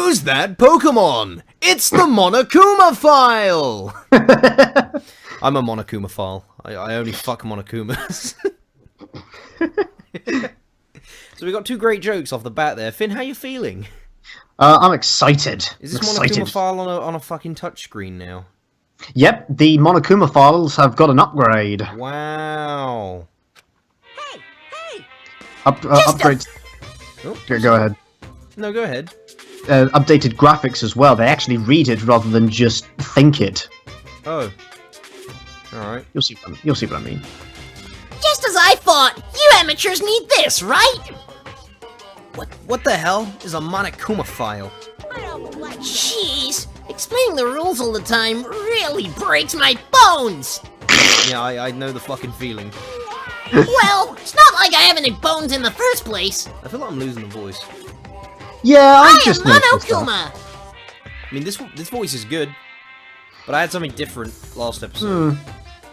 Who's that Pokemon? It's the Monokuma file! I'm a Monokuma file. I only fuck Monokumas. So we got two great jokes off the bat there. Finn, how you feeling? I'm excited. Is this Monokuma file on a fucking touchscreen now? Yep, the Monokuma files have got an upgrade. Wow. Hey! Upgrades. Oh, Go ahead. no, go ahead. Updated graphics as well. They actually read it rather than just think it. Oh. Alright. You'll see what I mean. Just as I thought! You amateurs need this, right? What the hell is a Monokuma file? Jeez! Explaining the rules all the time really breaks my bones! Yeah, I know the fucking feeling. Well, it's not like I have any bones in the first place. I feel like I'm losing the voice. Yeah, I just am noticed that. Monokuma! I mean, this voice is good, but I had something different last episode.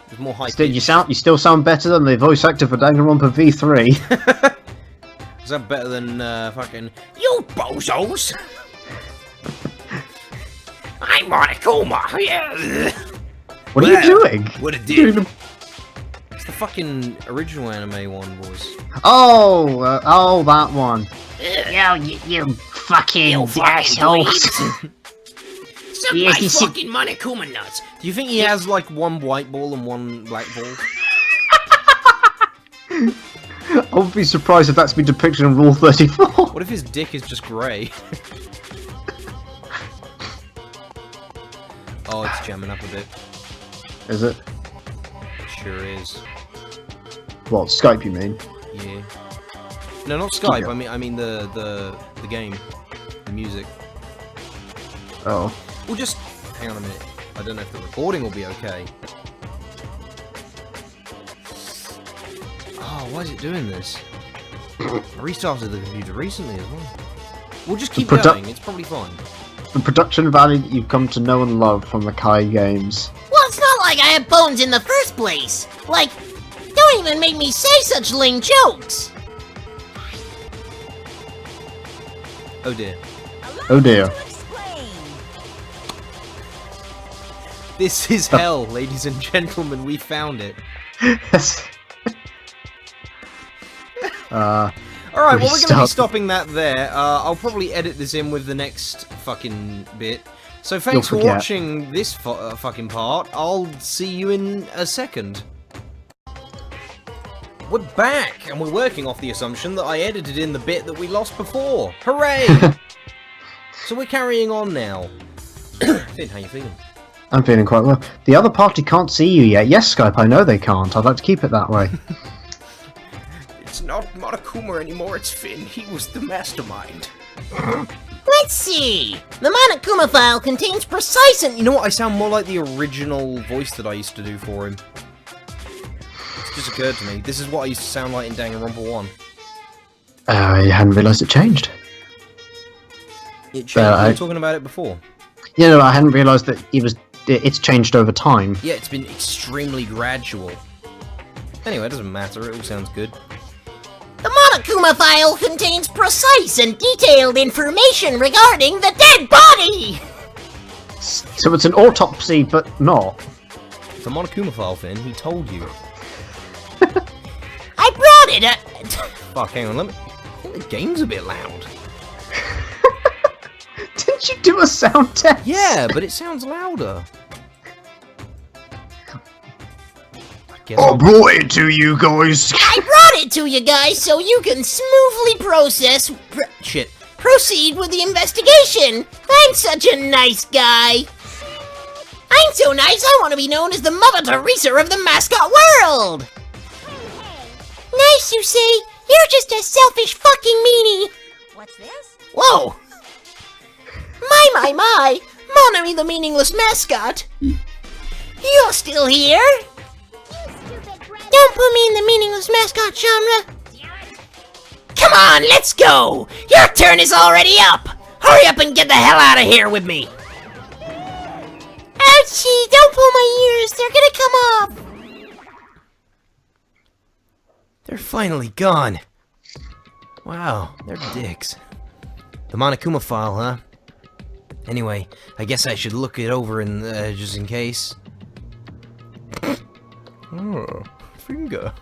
With more high You still sound better than the voice actor for Danganronpa V3. Is that better than fucking You bozos! I'm Monokuma! Yeah. What are you doing? What it did? It's the fucking original anime one voice. Oh, that one. Yo, you fucking assholes! Suck my fucking Monokuma nuts! Do you think he has like one white ball and one black ball? I would be surprised if that's been depicted in Rule 34. What if his dick is just grey? Oh, it's jamming up a bit. Is it? It sure is. What, Skype you mean? Yeah. No, not Skype. Okay. I mean the game, the music. Oh. We'll just hang on a minute. I don't know if the recording will be okay. Oh, why is it doing this? I restarted the computer recently as well. We'll just keep going. It's probably fine. The production value that you've come to know and love from the K.A.I games. Well, it's not like I have bones in the first place! Like, don't even make me say such lame jokes! Oh dear. Oh dear. This is hell, ladies and gentlemen. We found it. Alright, well, we're going to be stopping that there. I'll probably edit this in with the next fucking bit. So thanks for watching this fucking part. I'll see you in a second. We're back, and we're working off the assumption that I edited in the bit that we lost before. Hooray! So we're carrying on now. Finn, how you feeling? I'm feeling quite well. The other party can't see you yet. Yes, Skype, I know they can't. I'd like to keep it that way. It's not Monokuma anymore, it's Finn. He was the mastermind. Let's see! The Monokuma file contains precise and— You know what? I sound more like the original voice that I used to do for him. It just occurred to me. This is what I used to sound like in Danganronpa 1. I hadn't realised it changed. It changed. We were talking about it before. Yeah, no, I hadn't realised that it's changed over time. Yeah, it's been extremely gradual. Anyway, it doesn't matter. It all sounds good. The Monokuma file contains precise and detailed information regarding the dead body! So it's an autopsy, but not. It's a Monokuma file, Finn. He told you. I brought it! Fuck, hang on. I think the game's a bit loud. Didn't you do a sound test? Yeah, but it sounds louder. I brought it to you guys. I brought it to you guys so you can smoothly proceed with the investigation. I'm such a nice guy. I'm so nice I want to be known as the Mother Teresa of the mascot world. Nice, you say? You're just a selfish fucking meanie. What's this? Whoa. My. Monami the meaningless mascot. You're still here? Don't put me in the meaningless mascot genre. Come on, let's go. Your turn is already up. Hurry up and get the hell out of here with me. Ouchie, don't pull my ears. They're gonna come off. They're finally gone. Wow, they're dicks. The Monokuma file, huh? Anyway, I guess I should look it over in just in case. Oh, finger.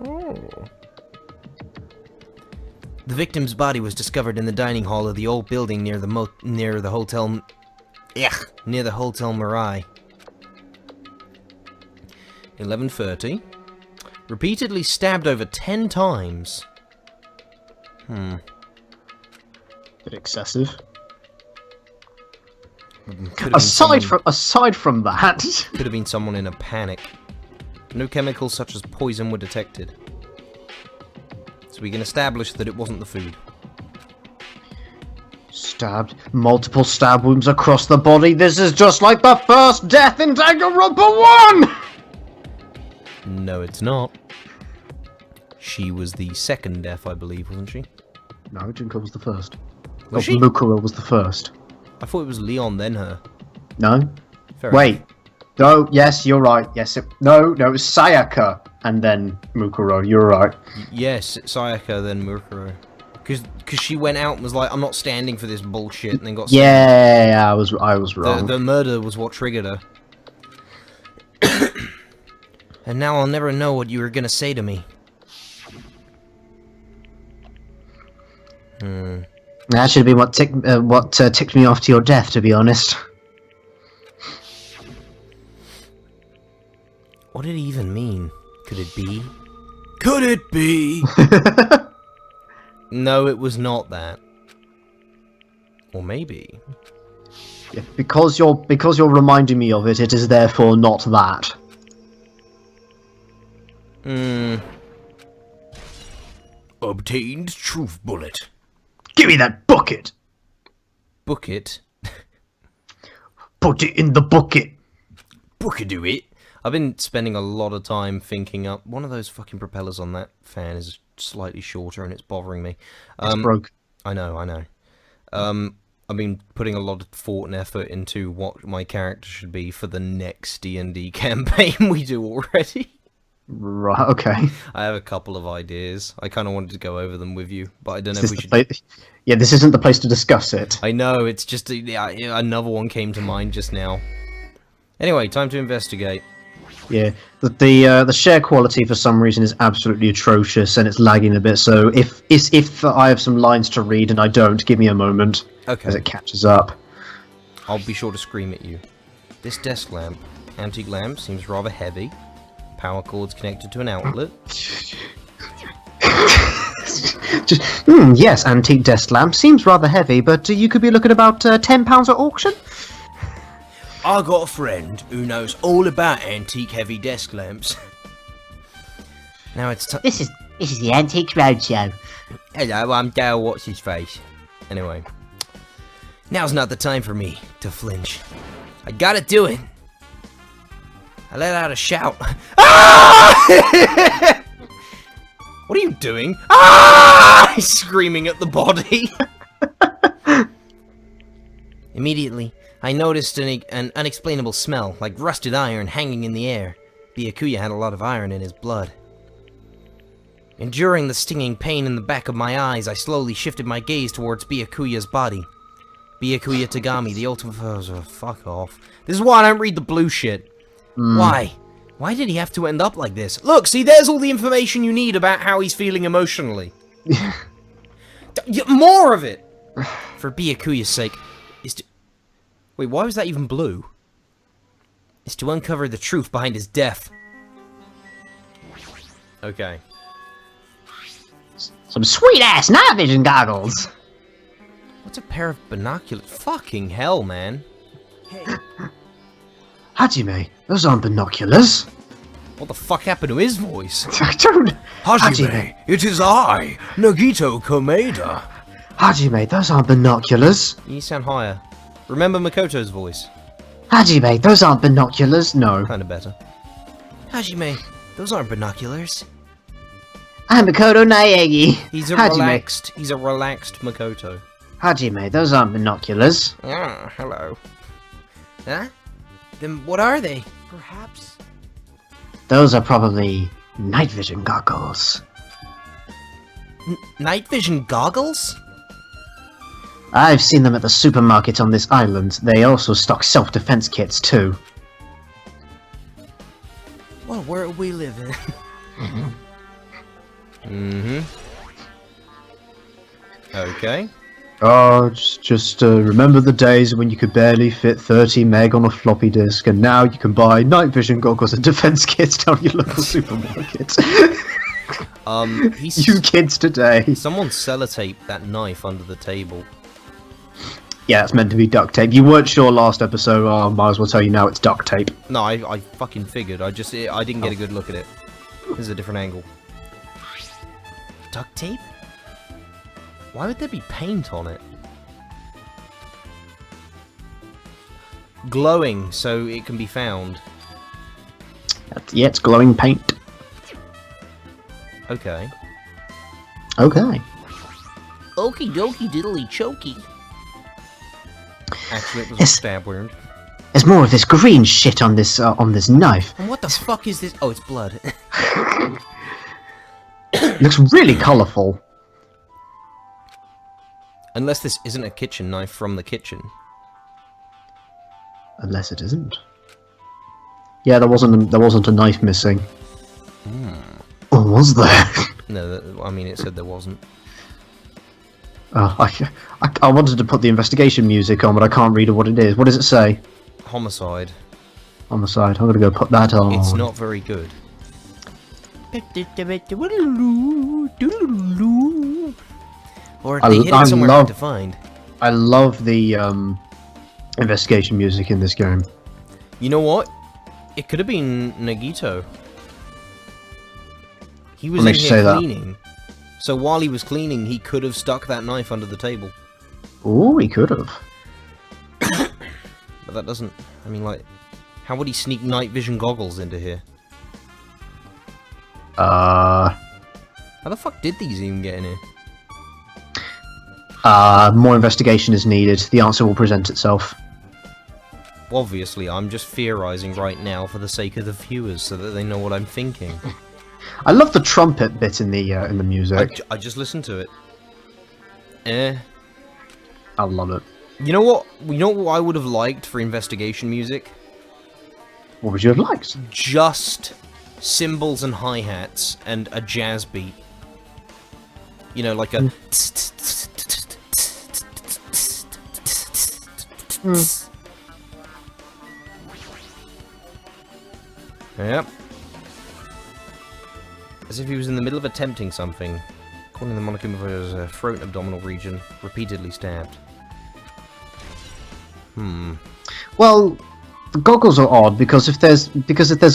Oh. The victim's body was discovered in the dining hall of the old building near the hotel. Near the Hotel Mirai. 11:30. Repeatedly stabbed over 10 times. Bit excessive. Aside from that, could have been someone in a panic. No chemicals such as poison were detected. So we can establish that it wasn't the food. stabbed, multiple stab wounds across the body. This is just like the first death in Danganronpa 1! No, it's not. She was the second death, I believe, wasn't she? No, Junko was the first. Was she? Mukuro was the first. I thought it was Leon, then her. No? Fair Wait. enough. No, yes, you're right. Yes, no, it was Sayaka, and then Mukuro. You're right. Yes, Sayaka, then Mukuro. Because she went out and was like, I'm not standing for this bullshit, and then got... Yeah, I was wrong. The murder was what triggered her. And now I'll never know what you were gonna say to me. That should have been what ticked me off to your death, to be honest. What did it even mean? Could it be? Could it be? No, it was not that. Or maybe. Yeah, because you're reminding me of it, it is therefore not that. Obtained truth bullet. Give me that bucket! Bucket? Put it in the bucket! Do it. I've been spending a lot of time thinking up. One of those fucking propellers on that fan is slightly shorter and it's bothering me. It's broke. I know. I've been putting a lot of thought and effort into what my character should be for the next D&D campaign we do already. Right, okay. I have a couple of ideas. I kind of wanted to go over them with you, but I don't know if we should... Yeah, this isn't the place to discuss it. I know, it's just... another one came to mind just now. Anyway, time to investigate. Yeah, the share quality for some reason is absolutely atrocious and it's lagging a bit, so if I have some lines to read and I don't, give me a moment. Okay. As it catches up. I'll be sure to scream at you. This desk lamp, antique lamp, seems rather heavy. Power cords connected to an outlet. Yes, antique desk lamp. Seems rather heavy, but you could be looking about £10 at auction. I got a friend who knows all about antique heavy desk lamps. Now it's time. This is the Antiques Roadshow. Hello, I'm Dale. What's his face? Anyway, now's not the time for me to flinch. I gotta do it. I let out a shout. Ah! What are you doing? Ah! He's screaming at the body. Immediately, I noticed an unexplainable smell, like rusted iron hanging in the air. Byakuya had a lot of iron in his blood. Enduring the stinging pain in the back of my eyes, I slowly shifted my gaze towards Byakuya's body. Byakuya Tagami, the ultimate... Oh, fuck off. This is why I don't read the blue shit. Why? Why did he have to end up like this? Look, see, there's all the information you need about how he's feeling emotionally. More of it! For Byakuya's sake, is to... Wait, why was that even blue? Is to uncover the truth behind his death. Okay. Some sweet-ass night vision goggles! What's a pair of binoculars? Fucking hell, man. Hey. Hajime, those aren't binoculars. What the fuck happened to his voice? I don't... Hajime, it is I, Nagito Komeda. Hajime, those aren't binoculars. You sound higher. Remember Makoto's voice? Hajime, those aren't binoculars. No. Kinda better. Hajime, those aren't binoculars. I'm Makoto Naegi. He's a relaxed Makoto. Hajime, those aren't binoculars. Ah, hello. Huh? Then what are they? Perhaps? Those are probably night vision goggles. Night vision goggles? I've seen them at the supermarket on this island. They also stock self-defense kits too. Well, where are we living? Mm-hmm. Okay. Oh, just remember the days when you could barely fit 30 meg on a floppy disk, and now you can buy night vision goggles and defense kits down your local supermarket. You kids today. Someone sellotaped that knife under the table. Yeah, it's meant to be duct tape. You weren't sure last episode, I might as well tell you now it's duct tape. No, I fucking figured. I didn't get a good look at it. This is a different angle. Duct tape? Why would there be paint on it? Glowing, so it can be found. Yeah, it's glowing paint. Okay. Okay. Okie dokie diddly chokey. Actually, it was a stab wound. There's more of this green shit on this knife. And what the fuck is this? Oh, it's blood. It looks really colourful. Unless this isn't a kitchen knife from the kitchen. Unless it isn't. Yeah, there wasn't a knife missing. Or was there? No, I mean, it said there wasn't. I wanted to put the investigation music on, but I can't read what it is. What does it say? Homicide. Homicide. I'm gonna go put that on. It's not very good. Or they hid it somewhere hard to find. I love the investigation music in this game. You know what? It could have been Nagito. He was in here cleaning. So while he was cleaning, he could have stuck that knife under the table. Oh, he could have. But that doesn't... I mean, like... How would he sneak night vision goggles into here? How the fuck did these even get in here? More investigation is needed. The answer will present itself. Obviously, I'm just theorizing right now for the sake of the viewers, so that they know what I'm thinking. I love the trumpet bit in the music. I just listened to it. I love it. You know what? You know what I would have liked for investigation music? What would you have liked? Just cymbals and hi-hats and a jazz beat. You know, like a... Yep. As if he was in the middle of attempting something. Calling the monochrome of his throat and abdominal region. Repeatedly stabbed. Well, the goggles are odd because if there's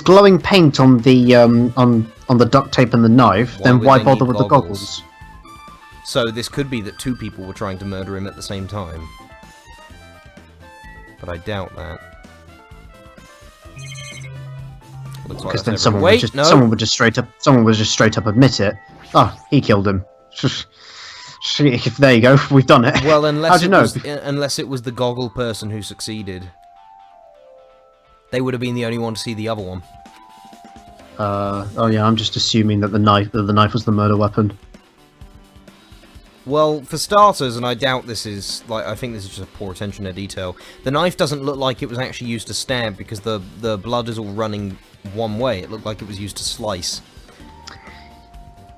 glowing paint on the duct tape and the knife, then why bother with the goggles? So this could be that two people were trying to murder him at the same time. But I doubt that. Because then someone would just straight up admit it. Oh, he killed him. There you go, we've done it. Well, unless it was the goggle person who succeeded. They would have been the only one to see the other one. Oh yeah, I'm just assuming that the knife was the murder weapon. Well, for starters, and I doubt this is, like, I think this is just a poor attention to detail, the knife doesn't look like it was actually used to stab because the blood is all running one way. It looked like it was used to slice.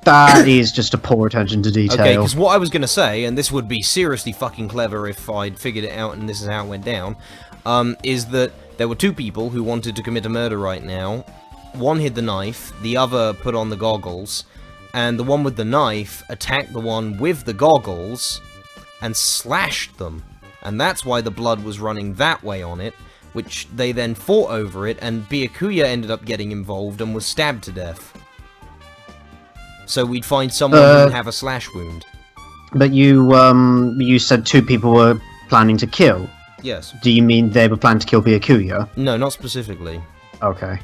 That is just a poor attention to detail. Okay, because what I was going to say, and this would be seriously fucking clever if I'd figured it out and this is how it went down, is that there were two people who wanted to commit a murder right now. One hid the knife, the other put on the goggles, and the one with the knife attacked the one with the goggles and slashed them. And that's why the blood was running that way on it, which they then fought over it, and Byakuya ended up getting involved and was stabbed to death. So we'd find someone who would have a slash wound. But you said two people were planning to kill. Yes. Do you mean they were planning to kill Byakuya? No, not specifically. Okay.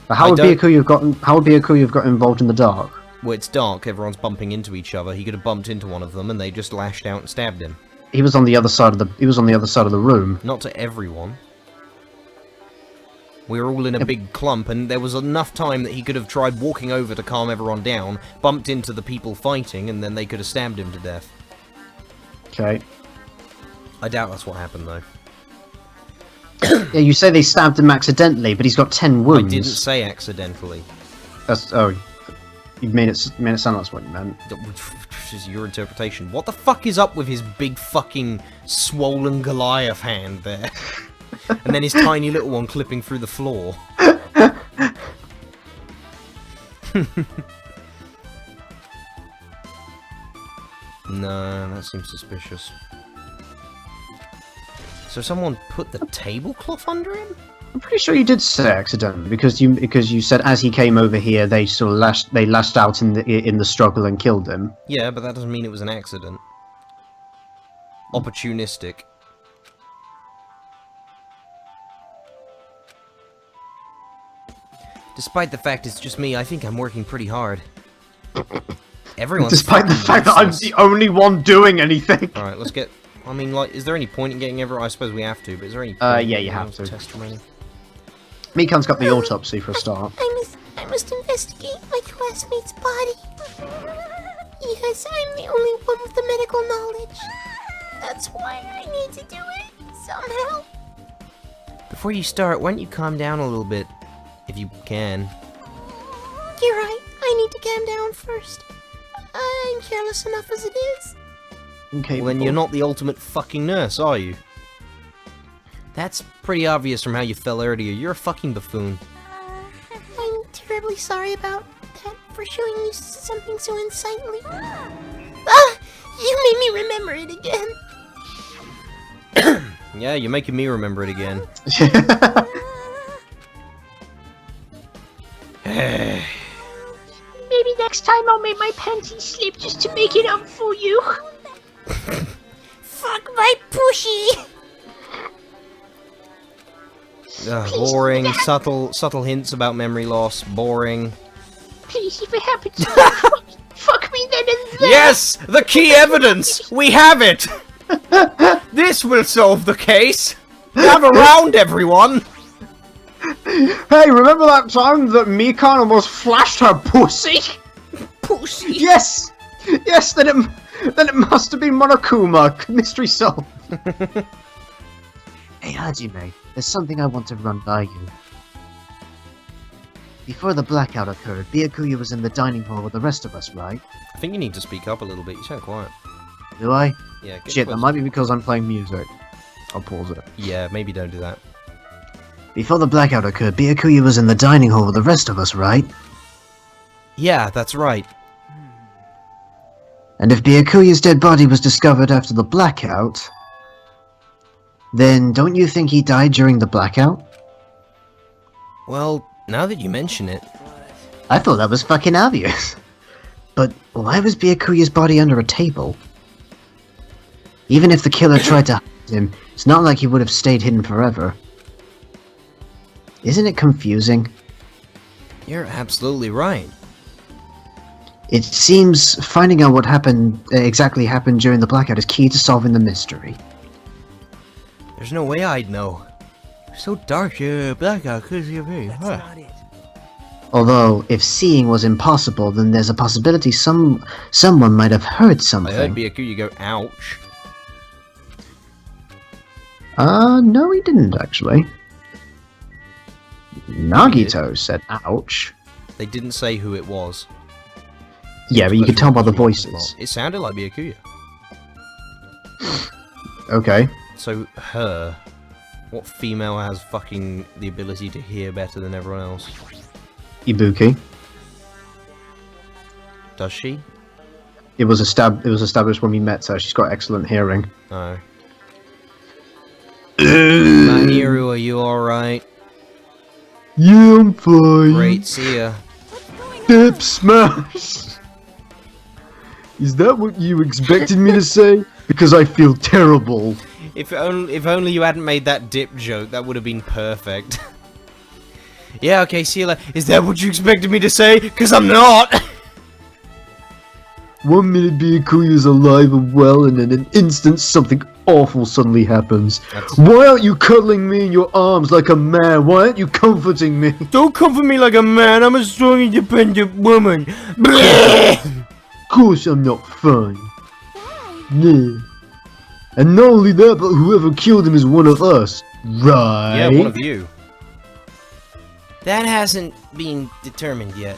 But how would Byakuya have got involved in the dark? Well, it's dark, everyone's bumping into each other. He could have bumped into one of them, and they just lashed out and stabbed him. He was on the other side of the room. Not to everyone. We were all in a big clump, and there was enough time that he could have tried walking over to calm everyone down, bumped into the people fighting, and then they could have stabbed him to death. Okay. I doubt that's what happened, though. Yeah, you say they stabbed him accidentally, but he's got 10 wounds. I didn't say accidentally. Oh, you made it sound like that's what you meant. Which is your interpretation. What the fuck is up with his big fucking swollen Goliath hand there? And then his tiny little one clipping through the floor. No, that seems suspicious. So someone put the tablecloth under him? I'm pretty sure you did say accidentally because you said as he came over here they sort of lashed out in the struggle and killed him. Yeah, but that doesn't mean it was an accident. Opportunistic. Despite the fact it's just me, I think I'm working pretty hard. Everyone's Despite the fact that I'm the only one doing anything. Alright, let's get... I mean, like, is there any point in getting everyone? I suppose we have to, but is there any point yeah, in you getting have to. testimony? Mikan's got the autopsy for a start. I must investigate my classmate's body. Yes, I'm the only one with the medical knowledge. That's why I need to do it, somehow. Before you start, why don't you calm down a little bit, if you can. You're right, I need to calm down first. I'm careless enough as it is. Okay, Well, then you're not the ultimate fucking nurse, are you? That's pretty obvious from how you fell earlier. You're a fucking buffoon. I'm terribly sorry about that, for showing you something so unsightly. Ah! You made me remember it again. Yeah, you're making me remember it again. Maybe next time I'll make my panties slip just to make it up for you. Fuck my pushy! Boring, subtle hints about memory loss, boring. Please, if it happens, fuck me then and there. Yes! The key evidence! We have it! This will solve the case! Gather round, everyone! Hey, remember that time that Mikan almost flashed her pussy? Pussy. Yes! Yes, then it must have been Monokuma. Mystery solved. Hey, Hajime, there's something I want to run by you. Before the blackout occurred, Byakuya was in the dining hall with the rest of us, right? I think you need to speak up a little bit. You sound quiet. Do I? Yeah, get Shit, that closer. might be because I'm playing music. I'll pause it. Yeah, maybe don't do that. Before the blackout occurred, Byakuya was in the dining hall with the rest of us, right? Yeah, that's right. And if Byakuya's dead body was discovered after the blackout, then don't you think he died during the blackout? Well, now that you mention it... I thought that was fucking obvious. But why was Byakuya's body under a table? Even if the killer tried to hide him, it's not like he would have stayed hidden forever. Isn't it confusing? You're absolutely right. It seems finding out what exactly happened during the blackout is key to solving the mystery. There's no way I'd know. So dark, blackout, could you be? Huh. Although, if seeing was impossible, then there's a possibility someone might have heard I something. heard Byakuya go, ouch. No he didn't, actually. Nagito said, ouch. They didn't say who it was. Yeah, but you could tell by the voices. It sounded like Byakuya. Okay. So, her. What female has fucking the ability to hear better than everyone else? Ibuki. Does she? It was established when we met her. She's got excellent hearing. No. Mahiru, are you alright? Yeah, I'm fine. Great, see ya. Dip smash! Is that what you expected me to say? Because I feel terrible. If only you hadn't made that dip joke, that would have been perfect. Yeah, okay, see you later. Is that what you expected me to say? Because I'm not! 1 minute Byakuya's alive and well, and in an instant something awful suddenly happens. Why aren't you cuddling me in your arms like a man? Why aren't you comforting me? Don't comfort me like a man, I'm a strong, independent woman. Of course I'm not fine. Yeah. And not only that, but whoever killed him is one of us, right? Yeah, one of you. That hasn't been determined yet.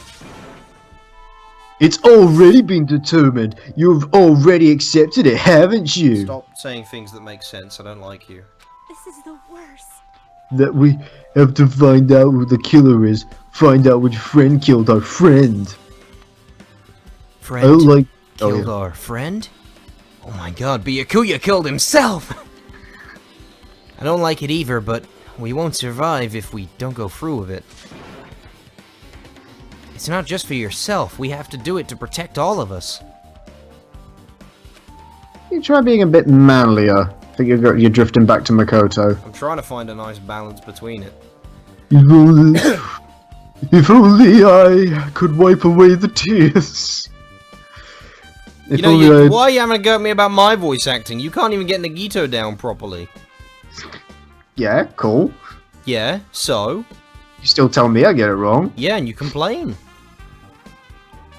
It's already been determined. You've already accepted it, haven't you? Stop saying things that make sense. I don't like you. This is the worst. That we have to find out who the killer is. Find out which friend killed our friend. Friend I don't like... killed our friend? Oh my god, Byakuya killed himself! I don't like it either, but we won't survive if we don't go through with it. It's not just for yourself, we have to do it to protect all of us. You try being a bit manlier. I think you're drifting back to Makoto. I'm trying to find a nice balance between it. If only I could wipe away the tears. You know, why are you having a go at me about my voice acting? You can't even get Nagito down properly. Yeah, cool. Yeah, so? You still tell me I get it wrong. Yeah, and you complain.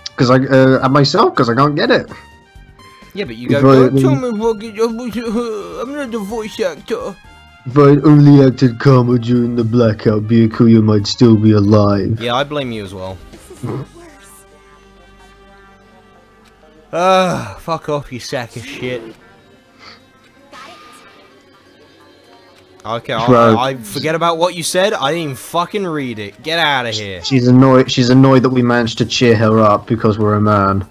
Because at myself, because I can't get it. Yeah, but you go, don't tell me I'm not the voice actor. If I'd only acted calmer during the blackout, Byakuya might still be alive. Yeah, I blame you as well. This is the worst. Fuck off, you sack of shit. Okay, I forget about what you said. I didn't even fucking read it. Get out of here. She's annoyed. She's annoyed that we managed to cheer her up because we're a man.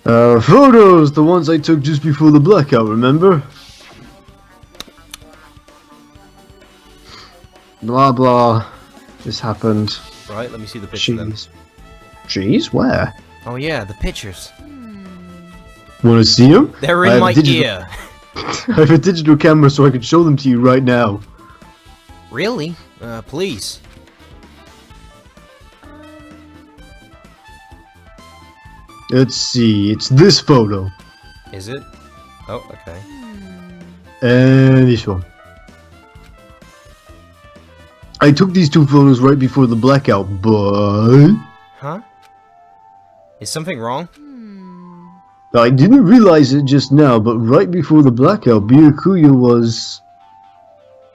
Photos, the ones I took just before the blackout. Remember? Blah blah. This happened. Right, let me see the picture then. Jeez, where? Oh yeah, the pictures. Want to see them? They're in my ear. I have a digital camera so I can show them to you right now. Really? Please. Let's see, it's this photo. Is it? Oh, okay. And this one. I took these two photos right before the blackout, but... Huh? Is something wrong? I didn't realize it just now, but right before the blackout, Byakuya was...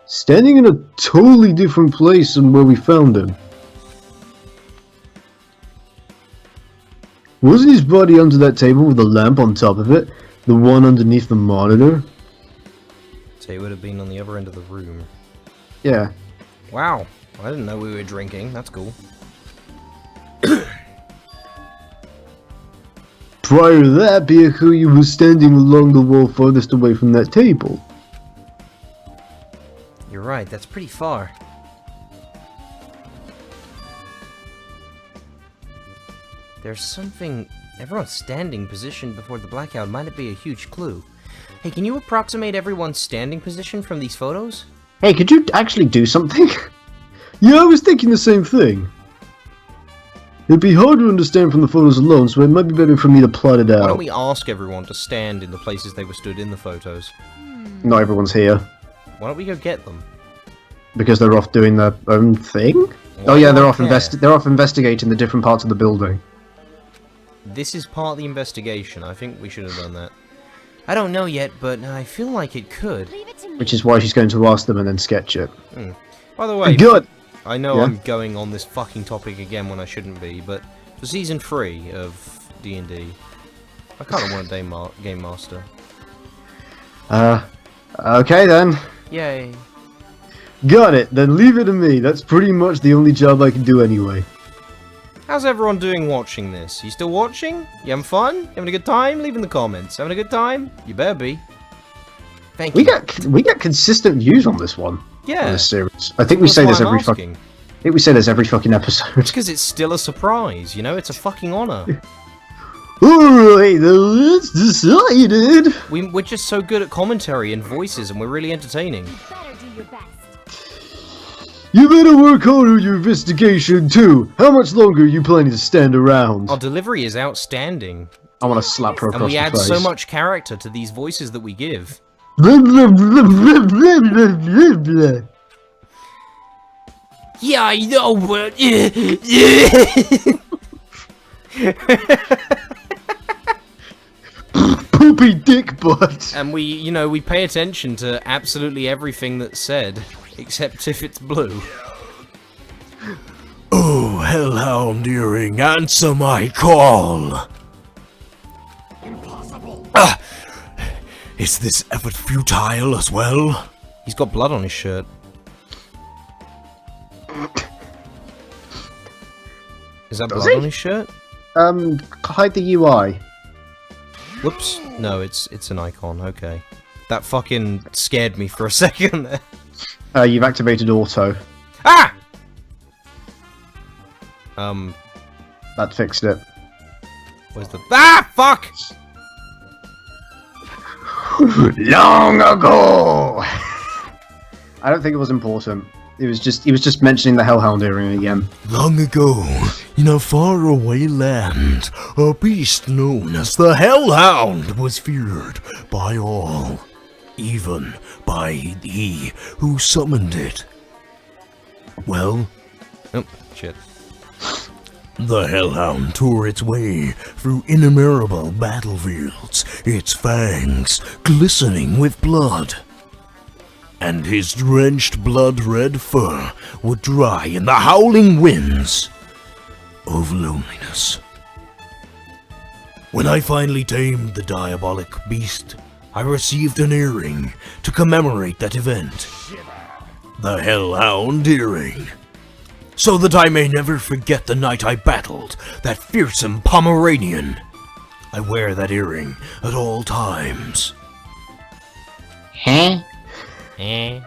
standing in a totally different place than where we found him. Wasn't his body under that table with a lamp on top of it? The one underneath the monitor? So he would have been on the other end of the room. Yeah. Wow. I didn't know we were drinking. That's cool. Prior to that, Byakuya was standing along the wall farthest away from that table. You're right, that's pretty far. There's something... Everyone's standing position before the blackout. Might it be a huge clue? Hey, can you approximate everyone's standing position from these photos? Hey, could you actually do something? Yeah, I was thinking the same thing. It'd be hard to understand from the photos alone, so it might be better for me to plot it out. Why don't we ask everyone to stand in the places they were stood in the photos? Not everyone's here. Why don't we go get them? Because they're off doing their own thing? Why Oh yeah, not they're off care? they're off investigating the different parts of the building. This is part of the investigation. I think we should have done that. I don't know yet, but I feel like it could. Leave it to me. Which is why she's going to ask them and then sketch it. By the way, Good! I know Yeah? I'm going on this fucking topic again when I shouldn't be, but for Season 3 of D&D, I kind of want a Game Master. Okay then. Yay. Got it, then leave it to me. That's pretty much the only job I can do anyway. How's everyone doing watching this? You still watching? You having fun? You having a good time? Leave in the comments. Having a good time? You better be. Thank you. We get consistent views on this one. Yeah. On this series. I think we That's say why this I'm every asking. I think we say this every fucking episode. It's because it's still a surprise, you know? It's a fucking honor. Alright, then it's decided. We're just so good at commentary and voices, and we're really entertaining. You better do your best. You better work hard on your investigation too. How much longer are you planning to stand around? Our delivery is outstanding, I want to slap her across and we the add face. so much character to these voices that we give. Blah, blah, blah, blah, blah, blah, blah, blah. Yeah, I know, but... poopy dick butt. And we, you know, we pay attention to absolutely everything that's said, except if it's blue. Oh, Hellhound Earring, answer my call! Impossible! Is this effort futile as well? He's got blood on his shirt. Is that blood on his shirt? Hide the UI. Whoops. No, it's an icon, okay. That fucking scared me for a second there. You've activated auto. Ah! That fixed it. Where's the... Ah! Fuck! Long ago! I don't think it was important. He was just mentioning the Hellhound Earring again. Long ago, in a faraway land, a beast known as the Hellhound was feared by all, even by he who summoned it. Well, Oh, shit. the Hellhound tore its way through innumerable battlefields, its fangs glistening with blood. And his drenched blood-red fur would dry in the howling winds of loneliness. When I finally tamed the diabolic beast, I received an earring to commemorate that event. The Hellhound Earring. So that I may never forget the night I battled that fearsome Pomeranian. I wear that earring at all times. Huh? I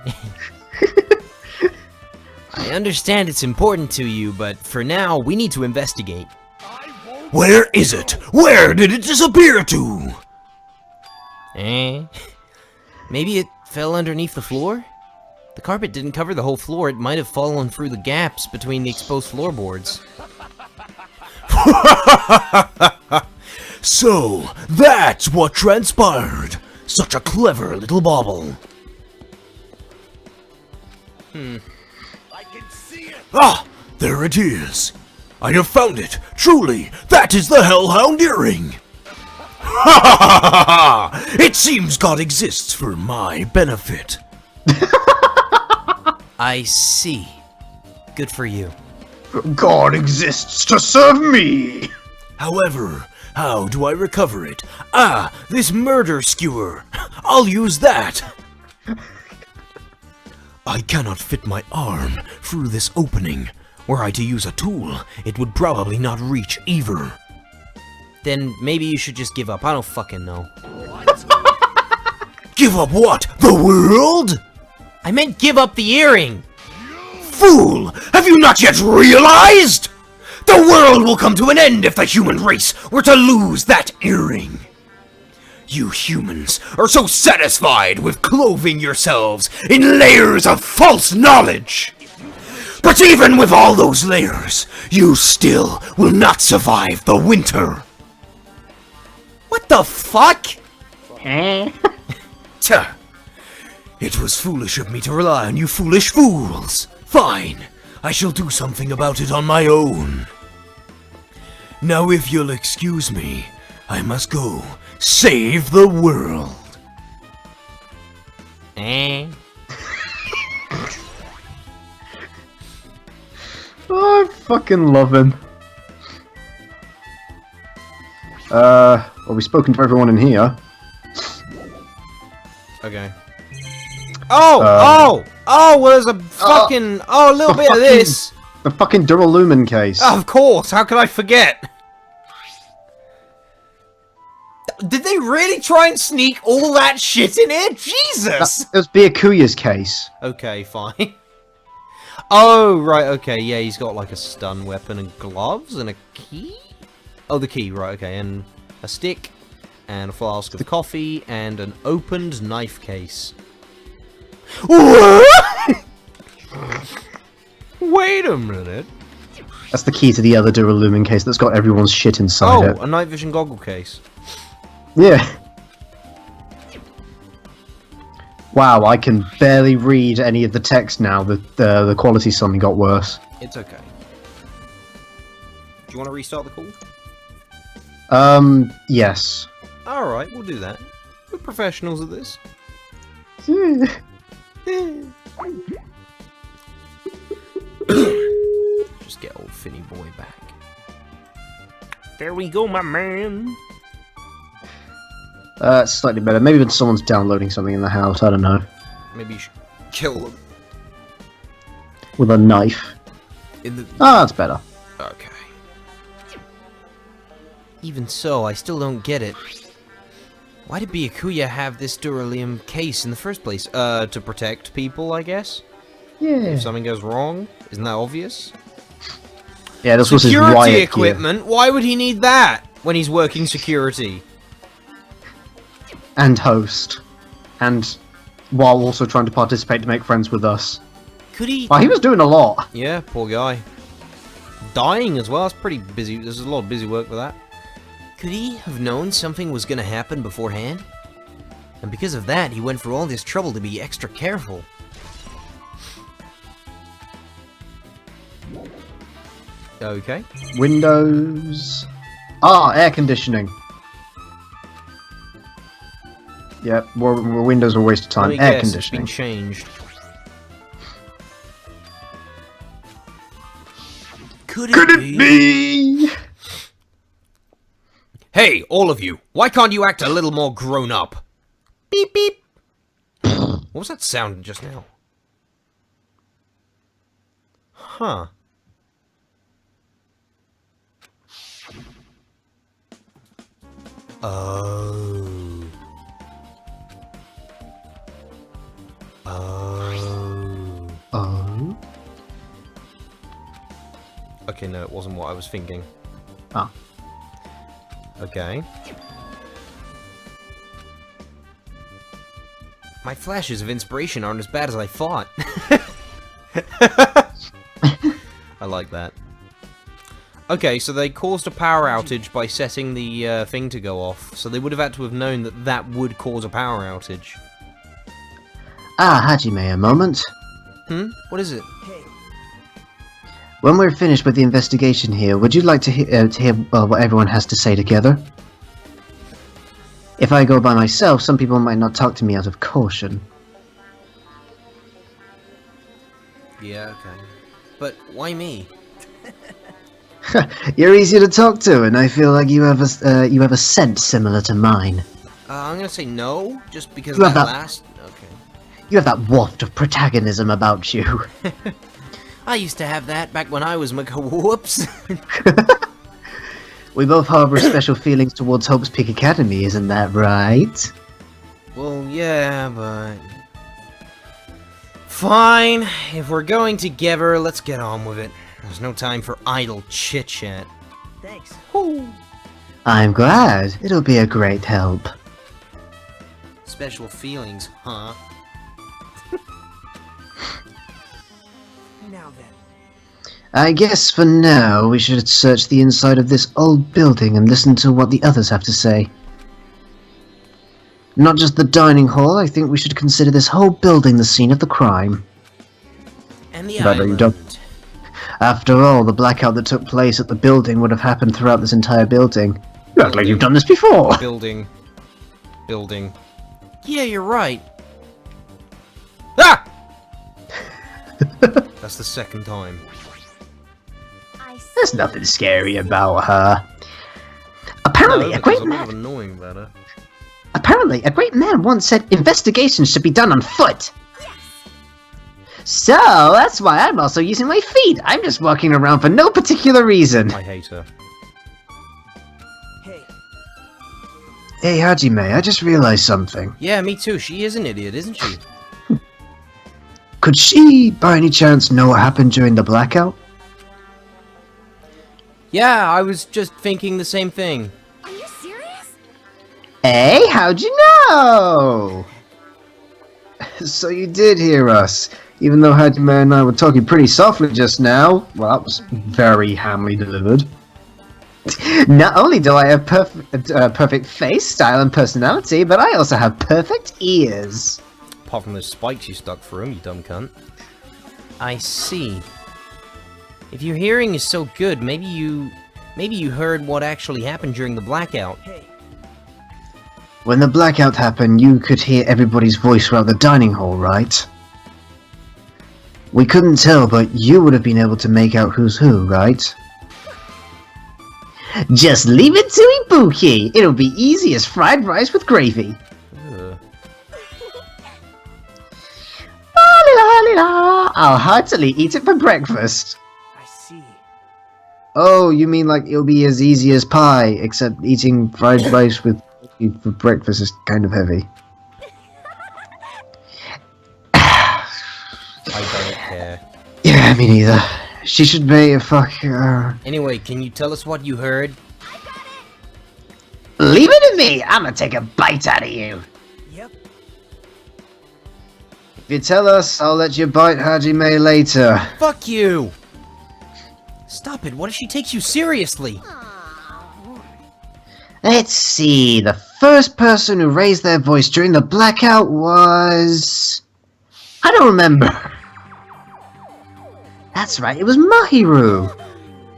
understand it's important to you, but for now, we need to investigate. Where is it? Where did it disappear to? Maybe it fell underneath the floor? The carpet didn't cover the whole floor. It might have fallen through the gaps between the exposed floorboards. So, that's what transpired. Such a clever little bauble. I can see it. Ah, there it is. I have found it. Truly, that is the Hellhound Earring. Ha ha ha ha! It seems God exists for my benefit. I see. Good for you. God exists to serve me! However, how do I recover it? Ah, this murder skewer. I'll use that. I cannot fit my arm through this opening. Were I to use a tool, it would probably not reach either. Then maybe you should just give up. I don't fucking know. Give up what? The world? I meant give up the earring! Fool! Have you not yet realized? The world will come to an end if the human race were to lose that earring. You humans are so satisfied with clothing yourselves in layers of false knowledge. But even with all those layers, you still will not survive the winter. What the fuck? Tuh. It was foolish of me to rely on you foolish fools. Fine, I shall do something about it on my own. Now if you'll excuse me, I must go save the world. Oh, I fucking love him. Well, we've spoken to everyone in here. Okay. Oh, well, there's a fucking, a little bit of this. The fucking Duralumin case. Of course, how could I forget? Did they really try and sneak all that shit in here? Jesus! That was Byakuya's case. Okay, fine. Oh, right, okay, yeah, he's got like a stun weapon and gloves and a key? Oh, the key, right, okay, and a stick, and a flask of coffee, and an opened knife case. Wait a minute. That's the key to the other Duralumin case that's got everyone's shit inside it. Oh, a night vision goggle case. Yeah. Wow, I can barely read any of the text now. The quality suddenly got worse. It's okay. Do you want to restart the call? Yes. Alright, we'll do that. We're professionals at this. Just get old Finny boy back. There we go, my man. Slightly better. Maybe when someone's downloading something in the house, I don't know. Maybe you should kill them. With a knife. In the... Ah, that's better. Okay. Even so, I still don't get it. Why did Byakuya have this beryllium case in the first place? To protect people, I guess? Yeah. If something goes wrong? Isn't that obvious? Yeah, this was his Security riot equipment? gear. Why would he need that when he's working security? And host. And while also trying to participate to make friends with us. Could he... Oh, he was doing a lot. Yeah, poor guy. Dying as well, that's pretty busy. There's a lot of busy work for that. Could he have known something was gonna happen beforehand? And because of that, he went through all this trouble to be extra careful. Okay. Windows. Ah, air conditioning. Yep, windows are a waste of time. Let me Air guess, conditioning. It's been changed. Could it be? Hey, all of you, why can't you act a little more grown up? Beep beep. What was that sound just now? Huh. Oh. Oh. Oh. Okay, no, it wasn't what I was thinking. Ah. Okay. My flashes of inspiration aren't as bad as I thought. I like that. Okay, so they caused a power outage by setting the thing to go off. So they would have had to have known that that would cause a power outage. Ah, Hajime, a moment. Hmm? What is it? When we're finished with the investigation here, would you like to hear what everyone has to say together? If I go by myself, some people might not talk to me out of caution. Yeah, okay. But why me? You're easy to talk to, and I feel like you have a scent similar to mine. I'm gonna say no, just because You that have that- last... Okay. You have that waft of protagonism about you. I used to have that back when I was Whoops. We both harbor special feelings towards Hope's Peak Academy, isn't that right? Well, yeah, but... Fine. If we're going together, let's get on with it. There's no time for idle chit-chat. Thanks. I'm glad. It'll be a great help. Special feelings, huh? Now then. I guess for now, we should search the inside of this old building and listen to what the others have to say. Not just the dining hall, I think we should consider this whole building the scene of the crime. And the But you island. don't- After all, the blackout that took place at the building would have happened throughout this entire building. You act like you've done this before! Building. Building. Yeah, you're right. Ah! That's the second time. There's nothing scary about her. Apparently, No, a great there's a lot man. of annoying about her. Apparently, a great man once said investigations should be done on foot. So that's why I'm also using my feet. I'm just walking around for no particular reason. I hate her. Hey, Hey, Hajime, I just realized something. Yeah, me too. She is an idiot, isn't she? Could she, by any chance, know what happened during the blackout? Yeah, I was just thinking the same thing. Are you serious? Hey, how'd you know? So you did hear us, even though Hajime and I were talking pretty softly just now. Well, that was very hamly delivered. Not only do I have perfect face, style, and personality, but I also have perfect ears. Apart from those spikes you stuck through him, you dumb cunt. I see. If your hearing is so good, maybe you heard what actually happened during the blackout. hey. When the blackout happened, you could hear everybody's voice throughout the dining hall, right? We couldn't tell, but you would have been able to make out who's who, right? Just leave it to Ibuki! It'll be easy as fried rice with gravy! I'll heartily eat it for breakfast! I see. Oh, you mean like it'll be as easy as pie, except eating fried rice with for breakfast is kind of heavy. I don't care. Yeah, me neither. She should be fuck. Anyway, can you tell us what you heard? Leave it to me. I'm gonna take a bite out of you. Yep. If you tell us, I'll let you bite Hajime later. Fuck you! Stop it, what if she takes you seriously? Let's see. The first person who raised their voice during the blackout was... I don't remember. That's right, it was Mahiru.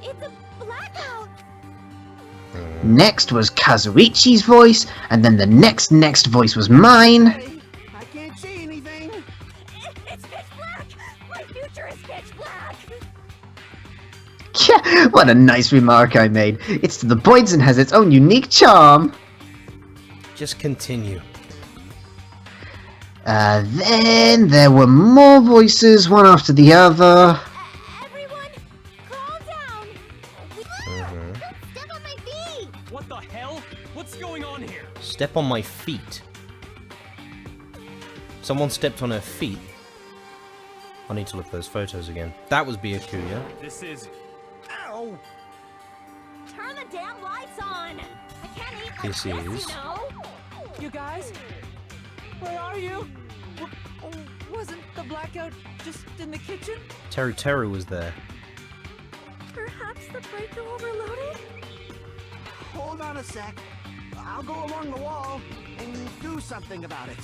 It's a blackout. Next was Kazuichi's voice, and then the next voice was mine. I can't see anything. It's pitch black. My future is pitch black. Yeah, what a nice remark I made. It's to the points and has its own unique charm. Just continue. Then there were more voices, one after the other. Everyone, calm down. Step on my feet. What the hell? What's going on here? Step on my feet. Someone stepped on her feet. I need to look at those photos again. That was Byakuya. This is... Ow! Turn the damn lights on. I can't eat like This this, is- you know. You guys? Where are you? Wasn't the blackout just in the kitchen? Teru Teru was there. Perhaps the breaker overloaded? Hold on a sec. I'll go along the wall and do something about it.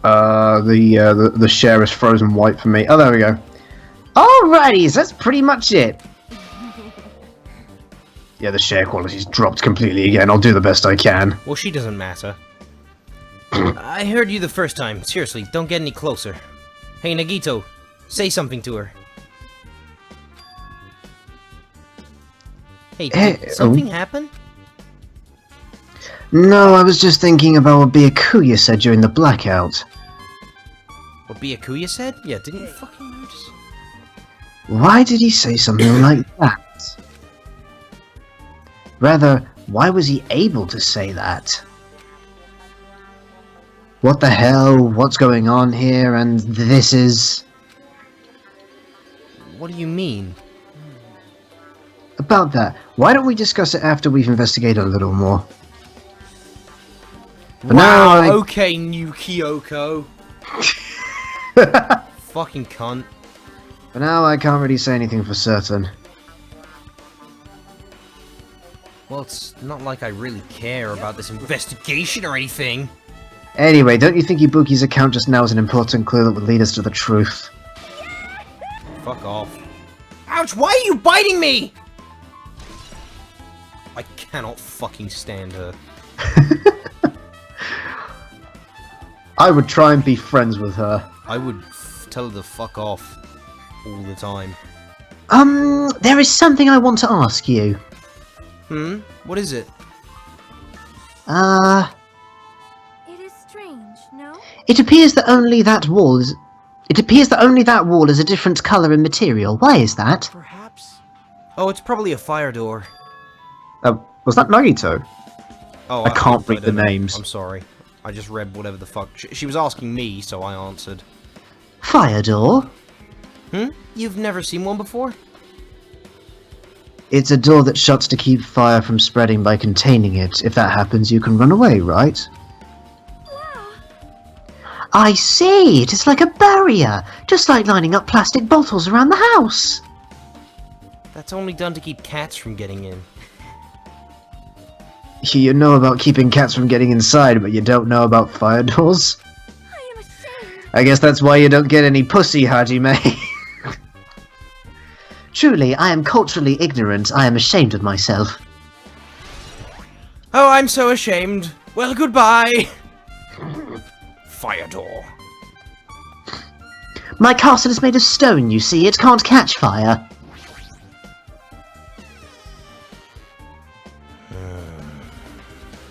The share is frozen white for me. Oh, there we go. Alrighty, so that's pretty much it. Yeah, the share quality's dropped completely again. I'll do the best I can. Well, she doesn't matter. I heard you the first time. Seriously, don't get any closer. Hey, Nagito, say something to her. Hey, did something happen? No, I was just thinking about what Byakuya said during the blackout. What Byakuya said? Yeah, didn't you fucking notice? Why did he say something like that? Rather, why was he able to say that? What the hell? What's going on here? And this is... What do you mean? About that, why don't we discuss it after we've investigated a little more? But Wow, now okay, new Kyoko. Fucking cunt. For now, I can't really say anything for certain. Well, it's not like I really care about this investigation or anything. Anyway, don't you think Ibuki's account just now is an important clue that would lead us to the truth? Fuck off. Ouch, why are you biting me? I cannot fucking stand her. I would try and be friends with her. I would tell her to fuck off all the time. There is something I want to ask you. What is it? It is strange, no? It appears that only that wall is... It appears that only that wall is a different color and material. Why is that? Perhaps? Oh, it's probably a fire door. Was that Nagito? Oh, I can't read the don't know. names. I'm sorry. I just read whatever the fuck. She was asking me, so I answered. Fire door? You've never seen one before? It's a door that shuts to keep fire from spreading by containing it. If that happens, you can run away, right? I see! It is like a barrier! Just like lining up plastic bottles around the house! That's only done to keep cats from getting in. You know about keeping cats from getting inside, but you don't know about fire doors? I am ashamed. I guess that's why you don't get any pussy, Hajime. Truly, I am culturally ignorant. I am ashamed of myself. Oh, I'm so ashamed. Well, goodbye. Fire door. My castle is made of stone, you see. It can't catch fire.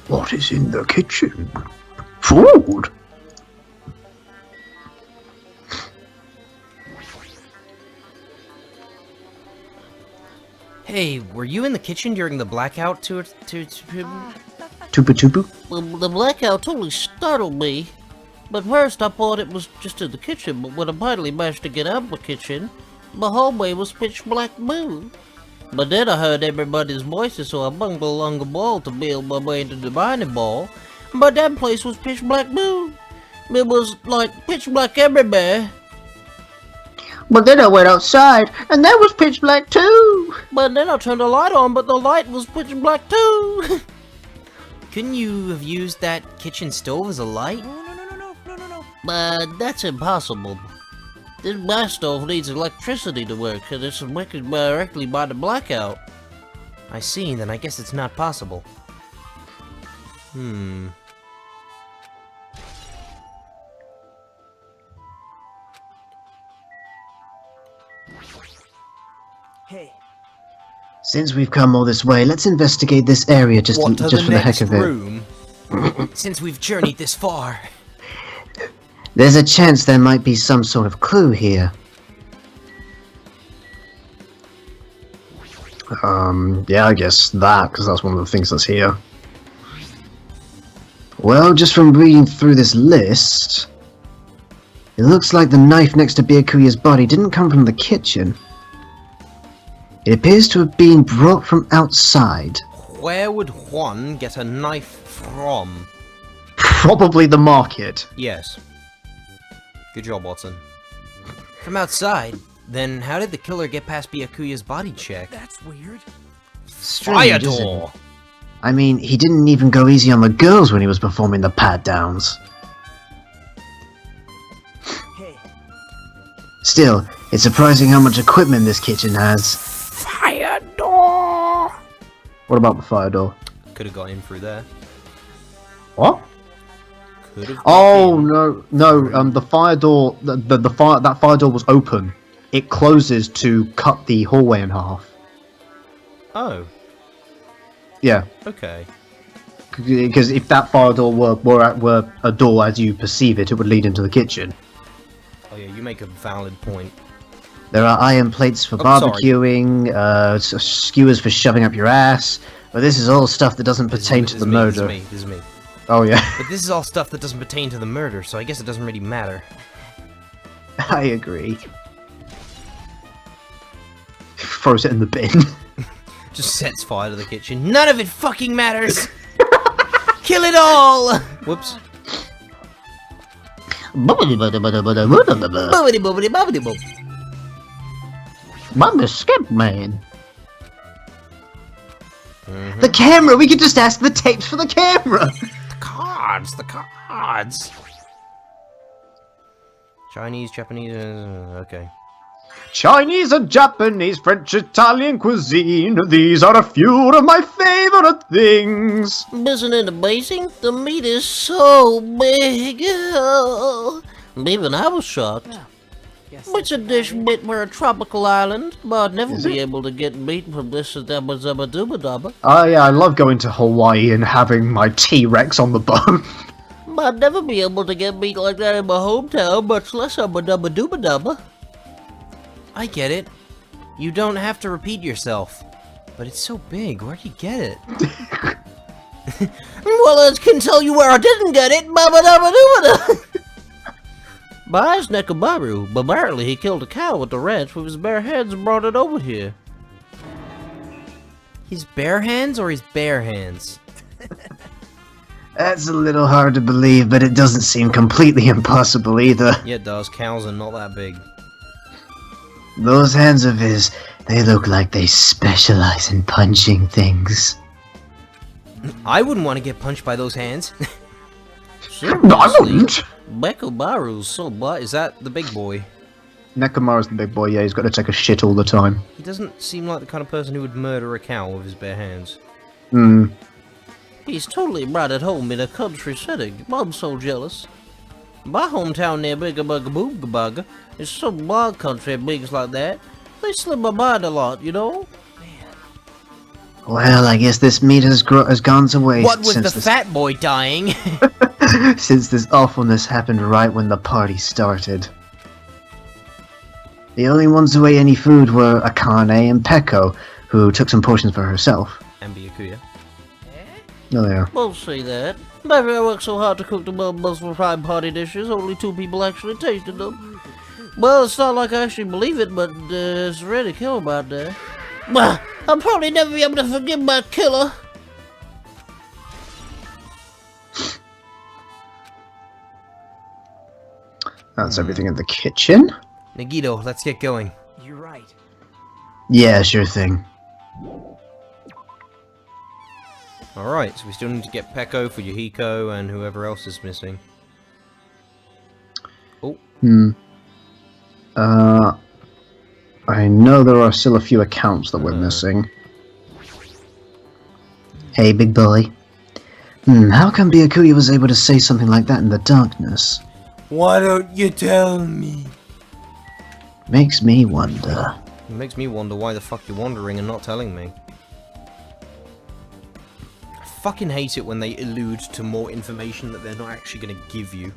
What is in the kitchen? Food! Hey, were you in the kitchen during the blackout Tupu tupu? The blackout totally startled me. But first I thought it was just in the kitchen, but when I finally managed to get out of the kitchen, the hallway was pitch black blue. But then I heard everybody's voices, so I bungled along the wall to build my way into the dining ball. But that place was pitch black blue. It was like pitch black everywhere. But then I went outside, and that was pitch black too! But then I turned the light on, but the light was pitch black too. Couldn't you have used that kitchen stove as a light? No. But that's impossible. This blast stove needs electricity to work, and it's working directly by the blackout. I see, then I guess it's not possible. Hey, Since we've come all this way, let's investigate this area just for the heck of it. Room? Since we've journeyed this far. There's a chance there might be some sort of clue here. Yeah, I guess that, because that's one of the things that's here. Well, just from reading through this list, it looks like the knife next to Byakuya's body didn't come from the kitchen. It appears to have been brought from outside. Where would Juan get a knife from? Probably the market. Yes. Good job, Watson. From outside? Then how did the killer get past Byakuya's body check? That's weird. Strange, isn't it? I mean, he didn't even go easy on the girls when he was performing the pat-downs. hey, Still, it's surprising how much equipment this kitchen has. Fire door. What about the fire door? Could have got in through there. What? Could have. Oh no! The fire door, that fire door was open. It closes to cut the hallway in half. Oh. Yeah, Okay. because if that fire door were a door as you perceive it, it would lead into the kitchen. Oh yeah, you make a valid point. There are iron plates for sorry. barbecuing, skewers for shoving up your ass. But this is all stuff that doesn't pertain to the murder. This is me. Oh yeah, But this is all stuff that doesn't pertain to the murder, so I guess it doesn't really matter. I agree. Throws it in the bin. Just sets fire to the kitchen. None of it fucking matters! Kill it all! Whoops. Boobity boobity boop. Mama skip man. The camera! We could just ask the tapes for the camera! The cards! Chinese, Japanese, okay. Chinese and Japanese, French, Italian cuisine. These are a few of my favorite things. Isn't it amazing? The meat is so big. Oh. Even I was shocked. Guess It's a dish meant for a tropical island, but I'd never be able to get meat from this dabba dabba dooba dabba. Oh yeah, I love going to Hawaii and having my T-Rex on the bone. But I'd never be able to get meat like that in my hometown, much less a dabba dooba dabba. I get it. You don't have to repeat yourself. But it's so big, where'd you get it? Well, I can tell you where I didn't get it. Babba dabba dooba da. By his Nekomaru, but apparently he killed a cow at the ranch with his bare hands and brought it over here. His bare hands or his bare hands? That's a little hard to believe, but it doesn't seem completely impossible either. Yeah, it does. Cows are not that big. Those hands of his, they look like they specialize in punching things. I wouldn't want to get punched by those hands. I wouldn't! Nekomaru's so What? Is that the big boy? Nekomaru's the big boy, yeah, he's got to take a shit all the time. He doesn't seem like the kind of person who would murder a cow with his bare hands. Hmm. He's totally right at home in a country setting. I'm so jealous. My hometown near Bigabugaboogabaga is some wild country and things like that. They slip my mind a lot, you know? Well, I guess this meat has gone to waste. What with the fat boy dying? Since this awfulness happened right when the party started. The only ones who ate any food were Akane and Peko, who took some portions for herself. And Byakuya. Oh, yeah. Won't say that. Maybe I worked so hard to cook the multiple prime party dishes, only 2 people actually tasted them. Well, it's not like I actually believe it, but it's already killed out there. Well, I'll probably never be able to forgive my killer. That's everything in the kitchen? Nagito, let's get going. You're right. Yeah, sure thing. Alright, so we still need to get Peko for Yahiko and whoever else is missing. Oh. I know there are still a few accounts that we're missing. Hey, big boy. How come Byakuya was able to say something like that in the darkness? Why don't you tell me? Makes me wonder. It makes me wonder why the fuck you're wandering and not telling me. I fucking hate it when they allude to more information that they're not actually going to give you.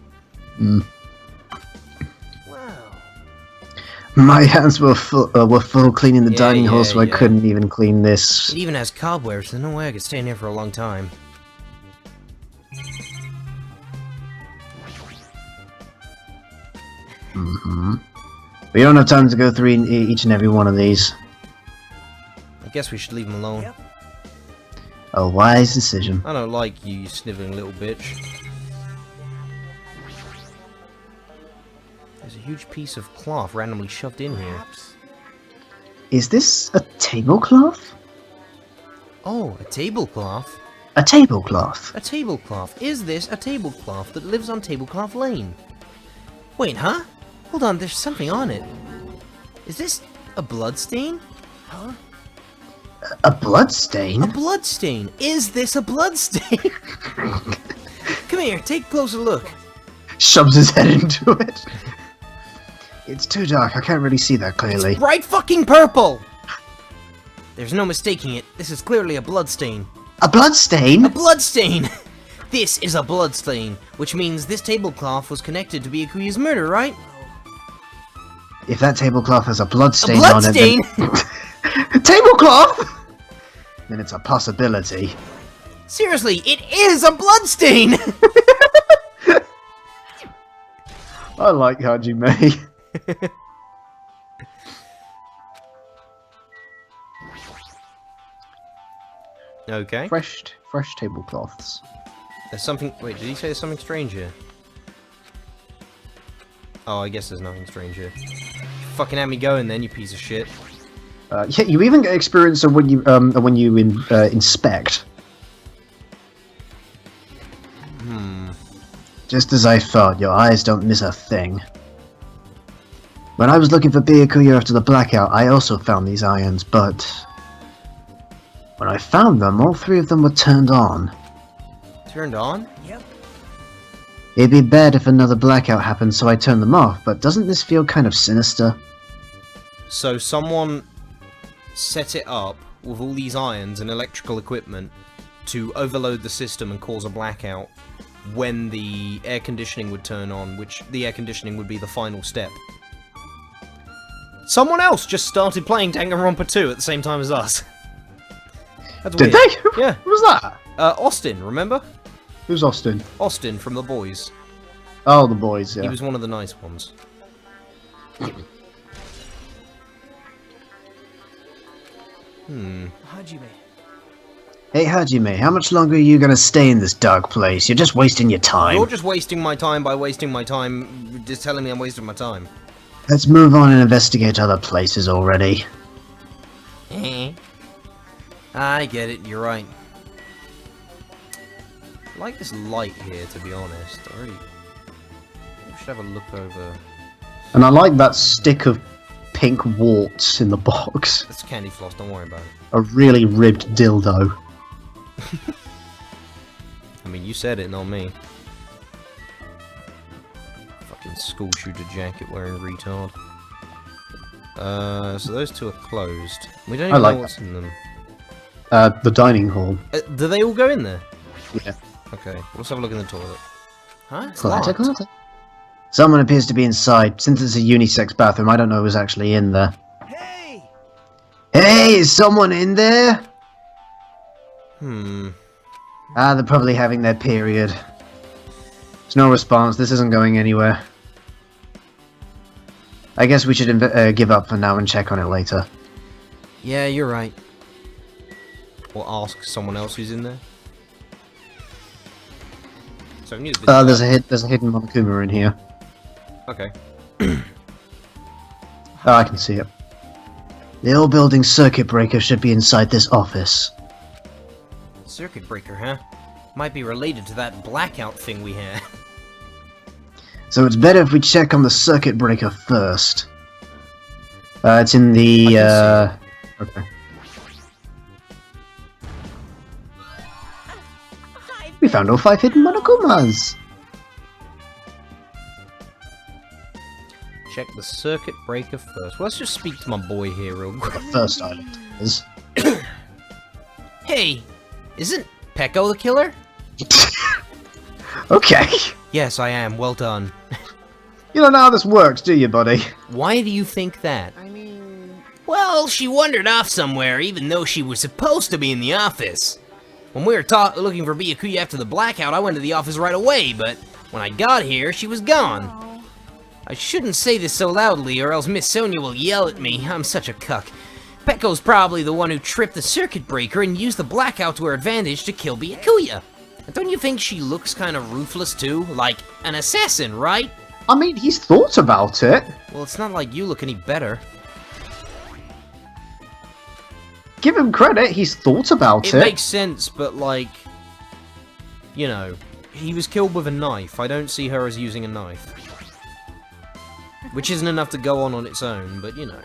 My hands were full cleaning the dining hall, so I yeah. couldn't even clean this. It even has cobwebs, so there's no way I could stay in here for a long time. We don't have time to go through each and every one of these. I guess we should leave him alone. Yep. A wise decision. I don't like you, you sniveling little bitch. There's a huge piece of cloth randomly shoved in here. Perhaps. Is this a tablecloth? Oh, a tablecloth? A tablecloth? A tablecloth. Is this a tablecloth that lives on Tablecloth Lane? Wait, huh? Hold on, there's something on it. Is this a bloodstain? Huh? A bloodstain? A bloodstain! Is this a bloodstain? Come here, take a closer look. Shoves his head into it. It's too dark, I can't really see that clearly. Bright fucking purple! There's no mistaking it. This is clearly a bloodstain. A bloodstain? A bloodstain! This is a bloodstain, which means this tablecloth was connected to Byakuya's murder, right? If that tablecloth has a bloodstain, A bloodstain? on it, then... Tablecloth? Then it's a possibility. Seriously, it is a bloodstain! I like Hajime. Okay. Fresh tablecloths. There's something... Wait, did he say there's something strange here? Oh, I guess there's nothing strange here. Fucking had me going then, you piece of shit. Yeah, you even get experience of when you inspect. Just as I thought, your eyes don't miss a thing. When I was looking for Byakuya after the blackout, I also found these irons, but... when I found them, all 3 of them were turned on. Turned on? Yep. It'd be bad if another blackout happened, so I turned them off, but doesn't this feel kind of sinister? So someone set it up with all these irons and electrical equipment to overload the system and cause a blackout when the air conditioning would turn on, which the air conditioning would be the final step. Someone else just started playing Danganronpa 2 at the same time as us. That's Did weird. they? Yeah. Who was that? Austin, remember? Who's Austin? Austin from The Boys. Oh, the boys, yeah. He was one of the nice ones. Hajime. Hey Hajime, how much longer are you gonna stay in this dark place? You're just wasting your time. You're just wasting my time by wasting my time, just telling me I'm wasting my time. Let's move on and investigate other places already. I get it, you're right. I like this light here, to be honest. We should have a look over And I like that stick of pink warts in the box. That's candy floss, don't worry about it. A really ribbed dildo. I mean, you said it, not me. Fucking school shooter jacket wearing retard. So those two are closed. We don't even know what's in them. The dining hall. Do they all go in there? Yeah. Okay, let's have a look in the toilet. Huh? It's Classic, locked. classic. Someone appears to be inside. Since it's a unisex bathroom, I don't know who's actually in there. Hey! Hey, is someone in there? Hmm. Ah, they're probably having their period. There's no response. This isn't going anywhere. I guess we should give up for now and check on it later. Yeah, you're right. Or ask someone else who's in there. So we need a bit There's a hidden Monokuma in here. Okay. Oh, I can see it. The old building circuit breaker should be inside this office. Circuit breaker, huh? Might be related to that blackout thing we had. So it's better if we check on the circuit breaker first. It's in the, okay. We found all 5 hidden Monokumas! Check the circuit breaker first. Well, let's just speak to my boy here real quick. The first island is. Hey! Isn't Pecco the killer? Okay. Yes, I am. Well done. You don't know how this works, do you, buddy? Why do you think that? I mean... Well, she wandered off somewhere, even though she was supposed to be in the office. When we were looking for Byakuya after the blackout, I went to the office right away, but when I got here, she was gone. I shouldn't say this so loudly, or else Miss Sonia will yell at me. I'm such a cuck. Pecco's probably the one who tripped the circuit breaker and used the blackout to her advantage to kill Byakuya. Don't you think she looks kind of ruthless too? Like an assassin, right? I mean, he's thought about it. Well, it's not like you look any better. Give him credit, he's thought about it. It makes sense, but like... You know, he was killed with a knife. I don't see her as using a knife. Which isn't enough to go on its own, but you know.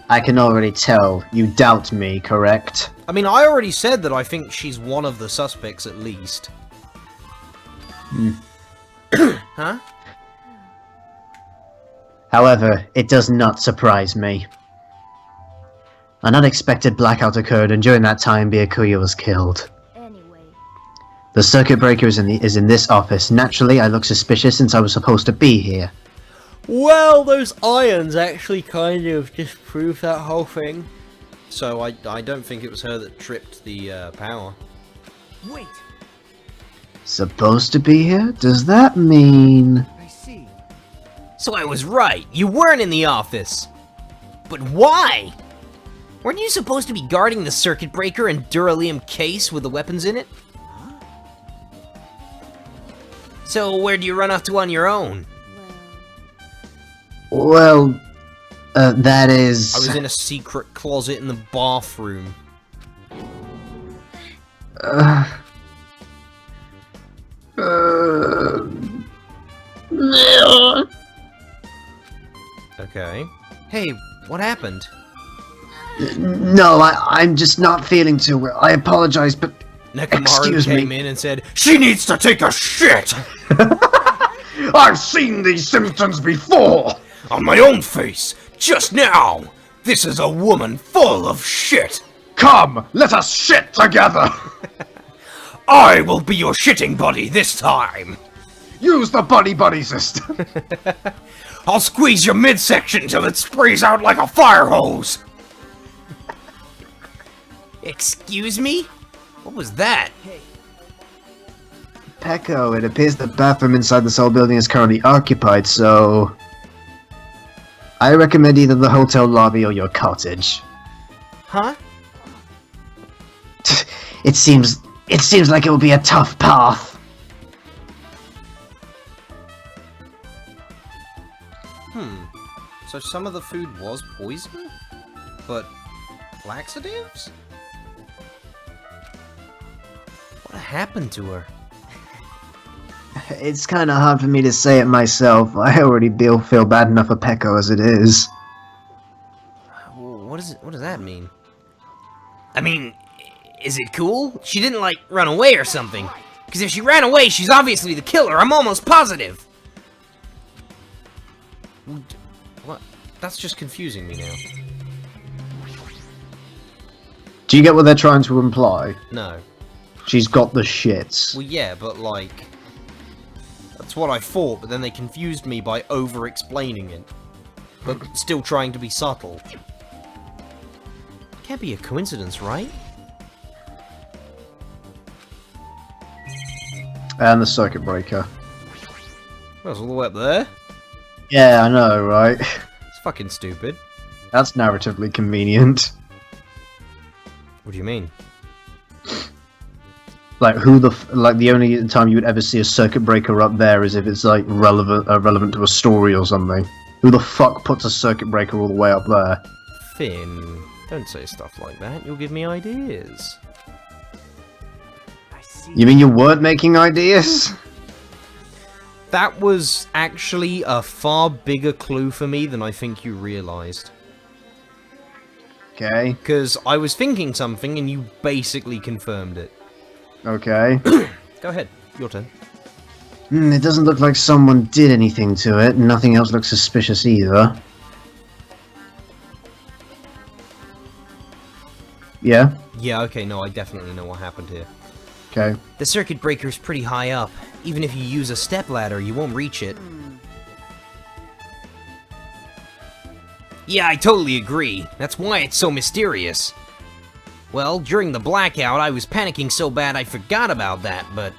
I can already tell. You doubt me, correct? I mean, I already said that I think she's one of the suspects at least. Huh? However, it does not surprise me. An unexpected blackout occurred, and during that time, Byakuya was killed. Anyway. The circuit breaker is in this office. Naturally, I look suspicious since I was supposed to be here. Well, those irons actually kind of disprove that whole thing. So I don't think it was her that tripped the power. Wait, Supposed to be here? Does that mean... I see. So I was right. You weren't in the office. But why? Weren't you supposed to be guarding the circuit breaker and duralium case with the weapons in it? So where'd you run off to on your own? Well, that is... I was in a secret closet in the bathroom. Okay. Hey, what happened? No, I'm just not feeling too well. I apologize, but... Nekomaru Excuse came me. in and said, She needs to take a shit! I've seen these symptoms before! On my own face, just now! This is a woman full of shit! Come, let us shit together! I will be your shitting buddy this time! Use the buddy system! I'll squeeze your midsection till it sprays out like a fire hose! Excuse me? What was that? Pecco, it appears the bathroom inside this old building is currently occupied, so... I recommend either the hotel lobby or your cottage. Huh? It seems like it will be a tough path. So some of the food was poison? But laxatives? What happened to her? It's kind of hard for me to say it myself. I already feel bad enough for Pecco as it is. What does that mean? I mean, is it cool? She didn't, like, run away or something. Because if she ran away, she's obviously the killer. I'm almost positive. What? That's just confusing me now. Do you get what they're trying to imply? No. She's got the shits. Well, yeah, but, like... That's what I thought, but then they confused me by over-explaining it. But still trying to be subtle. Can't be a coincidence, right? And the circuit breaker. Well, it's all the way up there. Yeah, I know, right? It's fucking stupid. That's narratively convenient. What do you mean? Like, the only time you would ever see a circuit breaker up there is if it's, like, relevant to a story or something. Who the fuck puts a circuit breaker all the way up there? Finn, don't say stuff like that. You'll give me ideas. I see. You mean you weren't making ideas? That was actually a far bigger clue for me than I think you realised. Okay, Because I was thinking something and you basically confirmed it. okay. Go ahead, your turn. It doesn't look like someone did anything to it. Nothing else looks suspicious either. Yeah? Yeah, okay, no, I definitely know what happened here. Okay. The circuit breaker is pretty high up. Even if you use a stepladder, you won't reach it. Yeah, I totally agree. That's why it's so mysterious. Well, during the blackout, I was panicking so bad I forgot about that, but...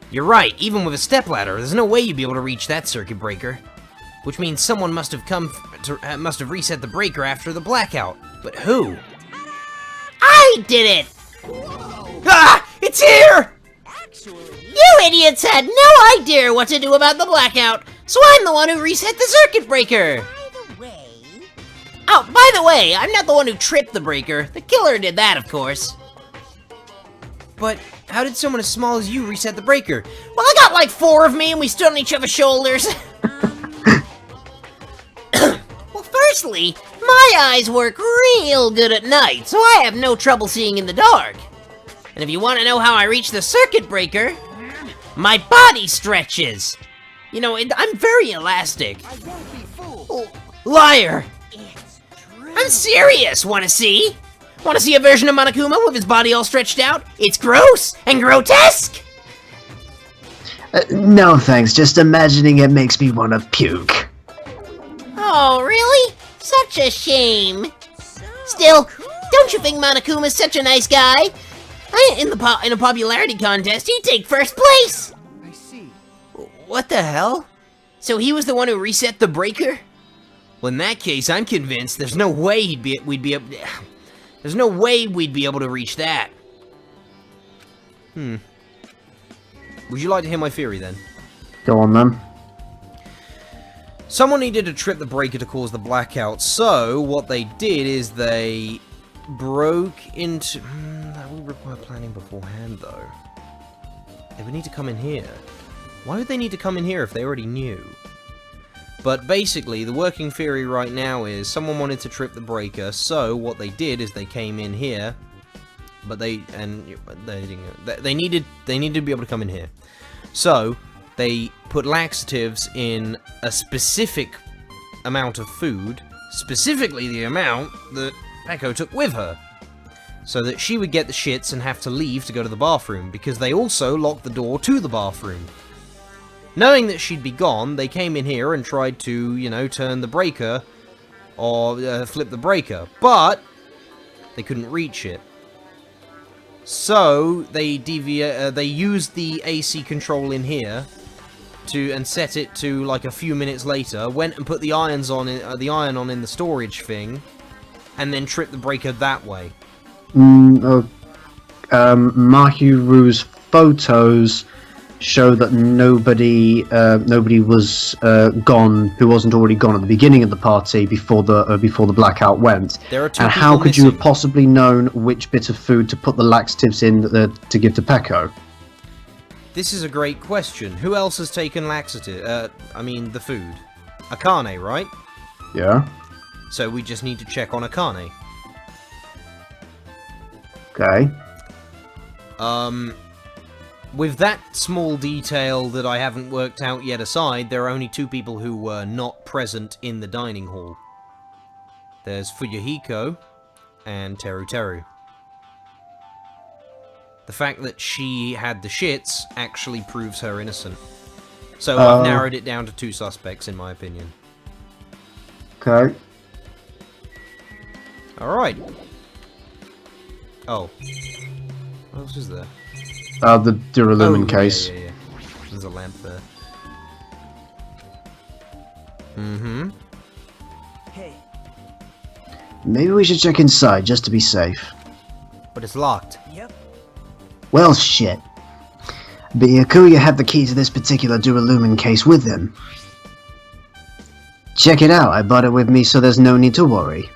You're right, even with a stepladder, there's no way you'd be able to reach that circuit breaker. Which means someone must have must have reset the breaker after the blackout. But who? I did it! Ah! It's here! You idiots had no idea what to do about the blackout, so I'm the one who reset the circuit breaker! Oh, by the way, I'm not the one who tripped the breaker. The killer did that, of course. But how did someone as small as you reset the breaker? Well, I got like 4 of me and we stood on each other's shoulders. Well, firstly, my eyes work real good at night, so I have no trouble seeing in the dark. And if you want to know how I reach the circuit breaker, my body stretches. You know, I'm very elastic. I won't be fooled. Oh, liar! I'm serious! Wanna see? Wanna see a version of Monokuma with his body all stretched out? It's gross and grotesque! No thanks, just imagining it makes me want to puke. Oh, really? Such a shame. Still, don't you think Monokuma's such a nice guy? In a popularity contest, he'd take first place! I see. What the hell? So he was the one who reset the breaker? Well, in that case, I'm convinced there's no way we'd be able to reach that. Would you like to hear my theory then? Go on then. Someone needed to trip the breaker to cause the blackout, so what they did is they broke into... that would require planning beforehand, though. They would need to come in here. Why would they need to come in here if they already knew? But basically, the working theory right now is someone wanted to trip the breaker, so what they did is they came in here, but they needed to be able to come in here. So they put laxatives in a specific amount of food, specifically the amount that Pecco took with her, so that she would get the shits and have to leave to go to the bathroom, because they also locked the door to the bathroom. Knowing that she'd be gone, they came in here and tried to, you know, turn the breaker, or flip the breaker, but they couldn't reach it. So they used the AC control in here and set it to like a few minutes later. Went and put the iron on in the storage thing, and then tripped the breaker that way. Mahiru's photos show that nobody was gone who wasn't already gone at the beginning of the party before the blackout went. There are 2 and people how could you have missing. possibly known which bit of food to put the laxatives in to give to Pecco? this is a great question. Who else has taken laxative? The food. Akane, right? Yeah. So we just need to check on Akane. Okay. With that small detail that I haven't worked out yet aside, there are only 2 people who were not present in the dining hall. There's Fuyuhiko and Teru. The fact that she had the shits actually proves her innocent. So I've narrowed it down to 2 suspects, in my opinion. Okay. Alright. Oh. What else is there? The Duralumin case. Yeah. There's a lamp there. Mm-hmm. Hey, Maybe we should check inside, just to be safe. But it's locked. yep. Well, shit. Byakuya had the key to this particular Duralumin case with him. Check it out, I brought it with me so there's no need to worry.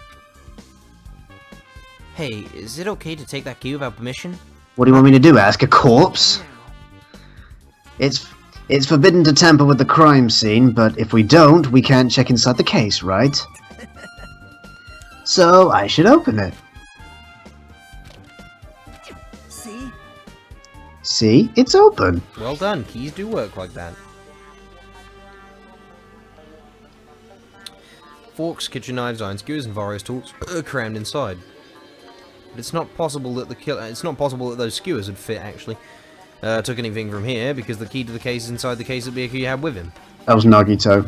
Hey, is it okay to take that key without permission? What do you want me to do, ask a corpse? It's forbidden to tamper with the crime scene, but if we don't, we can't check inside the case, right? So, I should open it. See? See? It's open. Well done, keys do work like that. Forks, kitchen knives, iron skewers, and various tools are crammed inside. But it's not possible that those skewers would fit, actually. Took anything from here, because the key to the case is inside the case that Byakuya had with him. That was Nagito.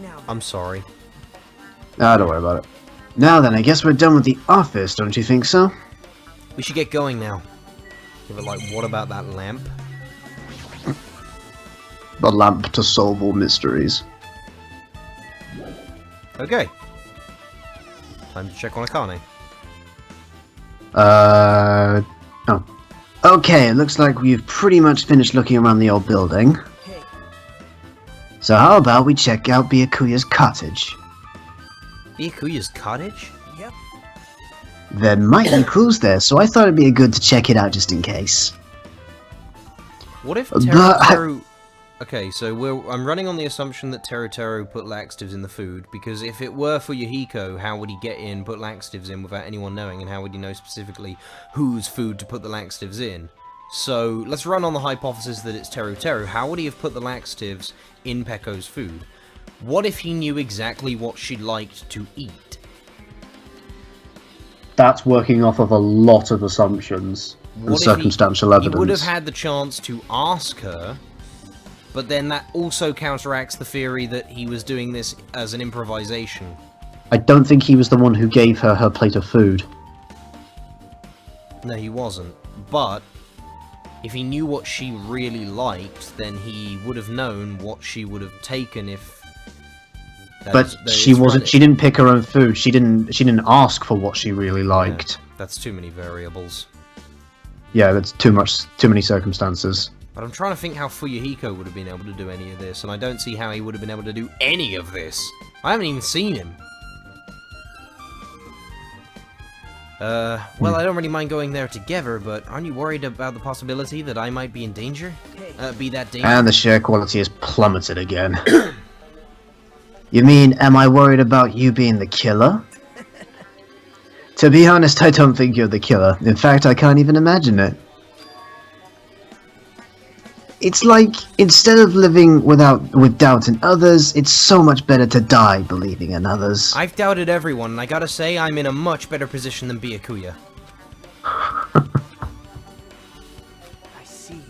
Now, I'm sorry. Don't worry about it. Now then, I guess we're done with the office, don't you think so? We should get going now. Yeah, but, what about that lamp? The lamp to solve all mysteries. Okay. Time to check on Akane. Oh. Okay, it looks like we've pretty much finished looking around the old building. hey, So how about we check out Byakuya's cottage? Byakuya's cottage? yep. There might be clues there, so I thought it'd be good to check it out just in case. What if But- Teru... Okay, so I'm running on the assumption that Teru put laxatives in the food, because if it were for Yahiko, how would he get in, put laxatives in without anyone knowing, and how would he know specifically whose food to put the laxatives in? So, let's run on the hypothesis that it's Teru. How would he have put the laxatives in Pekko's food? What if he knew exactly what she liked to eat? That's working off of a lot of assumptions and What if circumstantial He evidence. would have had the chance to ask her, but then that also counteracts the theory that he was doing this as an improvisation. I don't think he was the one who gave her her plate of food. No, he wasn't. But if he knew what she really liked, then he would have known what she would have taken if... But she wasn't. She didn't pick her own food. She didn't ask for what she really liked. That's too many variables. Yeah, that's too many circumstances. But I'm trying to think how Fuyuhiko would have been able to do any of this, and I don't see how he would have been able to do any of this. I haven't even seen him. Well, I don't really mind going there together, but aren't you worried about the possibility that I might be in danger? Be that dangerous? And the share quality has plummeted again. You mean, am I worried about you being the killer? To be honest, I don't think you're the killer. In fact, I can't even imagine it. It's like, instead of living with doubt in others, it's so much better to die believing in others. I've doubted everyone, and I gotta say, I'm in a much better position than Byakuya. I see.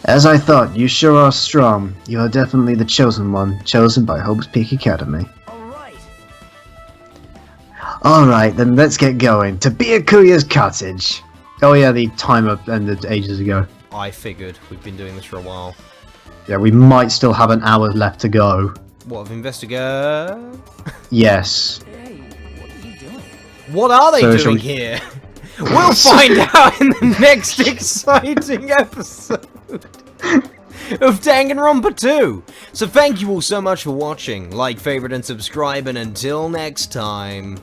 As I thought, you sure are strong. You are definitely the chosen one, chosen by Hope's Peak Academy. Alright. Alright, then let's get going. To Byakuya's cottage. Oh yeah, the timer ended ages ago. I figured. We've been doing this for a while. Yeah, we might still have an hour left to go. What, of investigate? Yes. Hey, what are you doing? What are they So shall doing we- here? We'll find out in the next exciting episode of Danganronpa 2. So thank you all so much for watching. Like, favorite, and subscribe, and until next time,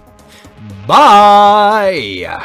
bye!